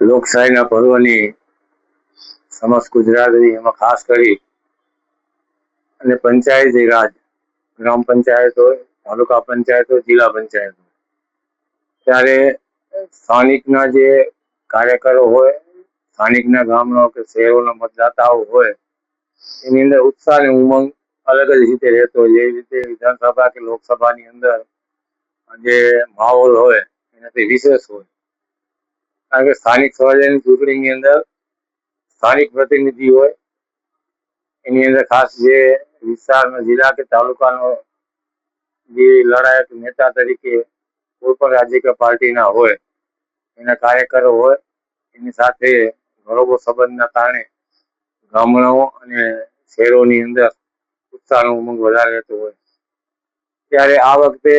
લોકશાહીના પર્વની સમસ્ત ગુજરાતની એમાં ખાસ કરી અને પંચાયતી રાજ, ગ્રામ પંચાયત હોય, તાલુકા પંચાયત હોય, જિલ્લા પંચાયત હોય, ત્યારે સ્થાનિકના જે કાર્યકરો હોય, સ્થાનિકના ગામનો કે શહેરોના મતદાતાઓ હોય, એની અંદર ઉત્સાહ અને ઉમંગ અલગ જ રીતે રહેતો હોય. જે રીતે વિધાનસભા કે લોકસભાની અંદર જે માહોલ હોય એનાથી વિશેષ હોય. કારણ કે સ્થાનિક સ્વરાજ્યની ચૂંટણીની અંદર સ્થાનિક પ્રતિનિધિ હોય, એની અંદર ખાસ જે વિસ્તારનો જિલ્લા કે તાલુકાનો જે લડાયક નેતા તરીકે કોઈ પણ રાજકીય પાર્ટીના હોય, એના કાર્યકરો હોય, એની સાથે બરોબર સંબંધના કારણે ગામડાઓ અને શહેરોની અંદર ઉત્સાહનો ઉમંગ વધારે રહેતો હોય. ત્યારે આ વખતે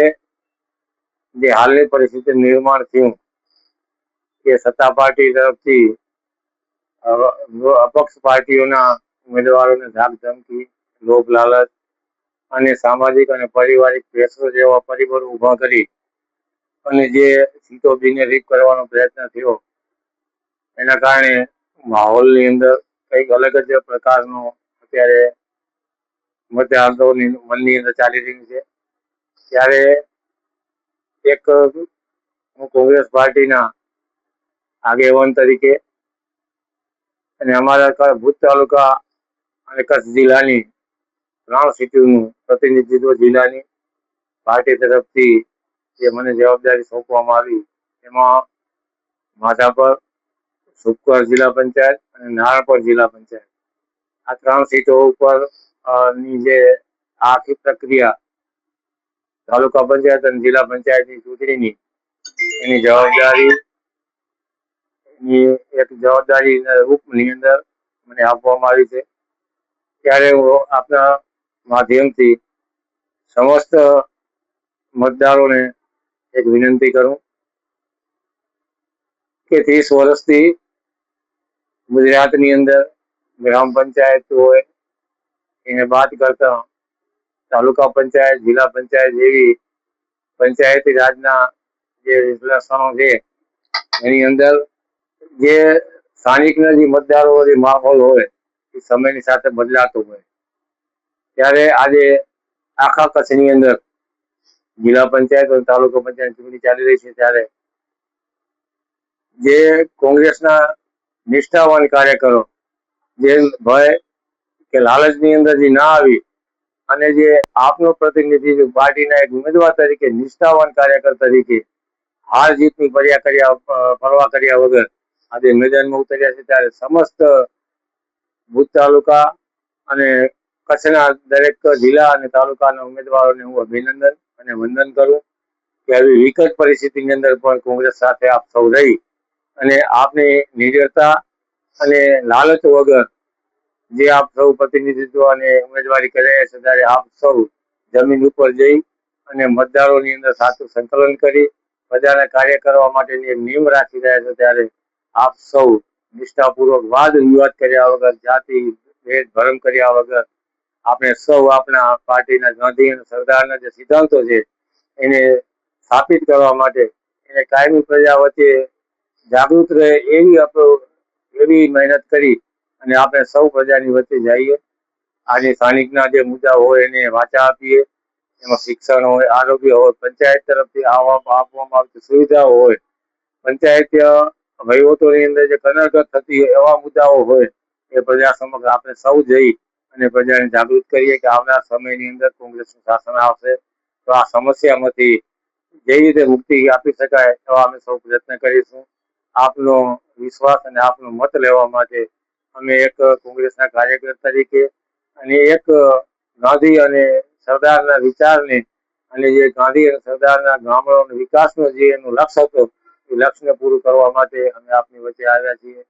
જે હાલની પરિસ્થિતિ નિર્માણ થયું કે સત્તા પાર્ટી તરફથી અપક્ષ પાર્ટીઓના ઉમેદવારોને ધાક ધમકી, લોભ લાલચ અને સામાજિક અને પારિવારિક પ્રેશર જેવા પરિબળો ઉભા કરી અને જે સીટો બિનહરીફ કરવાનો પ્રયત્ન થયો, એના કારણે માહોલની અંદર કંઈક અલગ જ પ્રકારનો અત્યારે મતદારોની મનની અંદર ચાલી રહ્યું છે. ત્યારે એક હું કોંગ્રેસ પાર્ટીના આગેવાન તરીકે અને અમારા ભુજ તાલુકા અને કચ્છ જિલ્લાની 3 સીટોનું પ્રતિનિધિત્વ જિલ્લાની પાર્ટી તરફથી જે મને જવાબદારી સોંપવામાં આવી, એમાં માધાપર, સુખપર જિલ્લા પંચાયત અને નારણપર જિલ્લા પંચાયત, આ 3 સીટો ઉપર ની જે આખી પ્રક્રિયા તાલુકા પંચાયત અને જિલ્લા પંચાયતની ચૂંટણીની એની જવાબદારી રૂપની અંદર મને આપવામાં આવી છે. ત્યારે હું આપના માધ્યમથી સમસ્ત મતદારોને એક વિનંતી કરું કે 30 વર્ષથી ગુજરાતની અંદર ગ્રામ પંચાયત હોય એને બાદ કરતા તાલુકા પંચાયત, જિલ્લા પંચાયત જેવી પંચાયતી રાજના જે વિશ્લેષણો છે, એની અંદર જે સ્થાનિકના જે મતદારો જે માહોલ હોય એ સમયની સાથે બદલાતો હોય. ત્યારે આજે આખા કચ્છની અંદર જિલ્લા પંચાયત અને તાલુકા પંચાયત ચૂંટણી ચાલી રહી છે, ત્યારે જે કોંગ્રેસના નિષ્ઠાવાન કાર્યકરો જે ભય કે લાલચની અંદર જે ના આવી અને જે આપનો પ્રતિનિધિ પાર્ટીના એક ઉમેદવાર તરીકે નિષ્ઠાવાન કાર્યકર તરીકે હાર જીતની પરવા કર્યા વગર આજે મેદાનમાં ઉતર્યા છે, ત્યારે સમસ્ત ભુજ તાલુકા અને કચ્છના દરેક જિલ્લા અને તાલુકાના ઉમેદવારોને હું અભિનંદન અને વંદન કરું કે આવી વિકટ પરિસ્થિતિની અંદર પણ કોંગ્રેસ સાથે આપ સૌ રહી અને આપની નિડરતા અને લાલચ વગર જે આપ સૌ પ્રતિનિધિત્વ અને ઉમેદવારી કરી રહ્યા છે, ત્યારે આપ સૌ જમીન ઉપર જઈ અને મતદારોની અંદર સાચું સંકલન કરી પ્રજાને કાર્ય કરવા માટેની એક નીમ રાખી રહ્યા છે. ત્યારે આપ સૌ નિષ્ઠાપૂર્વક વાદ વિવાદ કર્યા વગર, જાતિ ભેદ ભરમ કર્યા વગર આપણે સૌ આપણા પાર્ટીના ગાંધી અને સરદારના જે સિદ્ધાંતો છે એને સ્થાપિત કરવા માટે, એને કાયમી પ્રજા વચ્ચે જાગૃત રહે એવી મહેનત કરી અને આપણે સૌ પ્રજાની વચ્ચે જઈએ. આજે સ્થાનિકના જે મુદ્દા હોય એને વાચા આપીએ. એમાં શિક્ષણ હોય, આરોગ્ય હોય, પંચાયત તરફથી આપવામાં આવતી સુવિધાઓ હોય, પંચાયત વહીવટોની અંદર જે કનડગત થતી હોય એવા મુદ્દાઓ હોય, એ પ્રજા સમક્ષ આપણે સૌ જઈ અને પ્રજાને જાગૃત કરીએ કે આવનાર સમયની અંદર કોંગ્રેસનું શાસન આવશે, તો આ સમસ્યામાંથી જે રીતે મુક્તિ આપી શકાય એવા અમે સૌ પ્રયત્ન કરીશું. આપનો વિશ્વાસ અને આપનો મત લેવા માટે અમે એક કોંગ્રેસના કાર્યકર તરીકે અને એક ગાંધી અને સરદારના વિચારને અને જે ગાંધી અને સરદારના ગામડાનો વિકાસનો જે એનું લક્ષ્ય હતો, એ લક્ષ્યને પૂરું કરવા માટે અમે આપની વચ્ચે આવ્યા છીએ.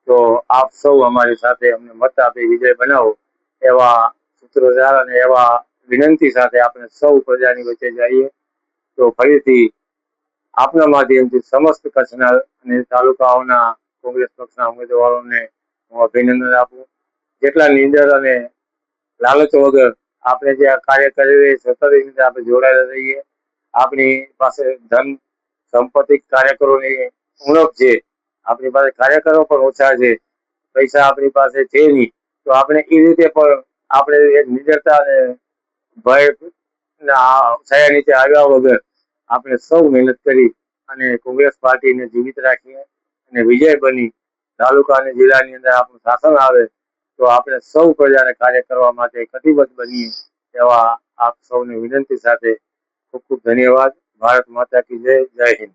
તો આપ સૌ અમારી સાથે અમને મત આપી વિજય બનાવો એવા સૂત્રોચ્ચાર અને એવા વિનંતી સાથે આપણે સૌ પ્રજાની વચ્ચે જઈએ. તો ફરીથી આપના માધ્યમથી સમસ્ત કચ્છના અને તાલુકાઓના કોંગ્રેસ પક્ષના ઉમેદવારોને હું અભિનંદન આપું. જેટલા નીડર અને લાલચ વગર આપણે જે આ કાર્ય કરી રહી છે, સતત રીતે આપણે જોડાયેલા રહીએ. આપણી પાસે ધન સંપત્તિ કાર્યકરોની ઉણપ છે, આપણી પાસે કાર્યકરો પણ ઓછા છે, પૈસા આપણી પાસે છે નહીં, તો આપણે એ રીતે પણ આપણે એક નિડરતા અને ભય છાયા નીચે આવ્યા વગર આપણે સૌ મહેનત કરી અને કોંગ્રેસ પાર્ટીને જીવિત રાખીએ અને વિજય બની તાલુકા અને જિલ્લાની અંદર આપણું શાસન આવે તો આપણે સૌ પ્રજાને કાર્ય કરવા માટે કટિબદ્ધ બનીએ એવા આપ સૌને વિનંતી સાથે ખૂબ ખૂબ ધન્યવાદ. ભારત માતા કી જય. જય હિન્દ.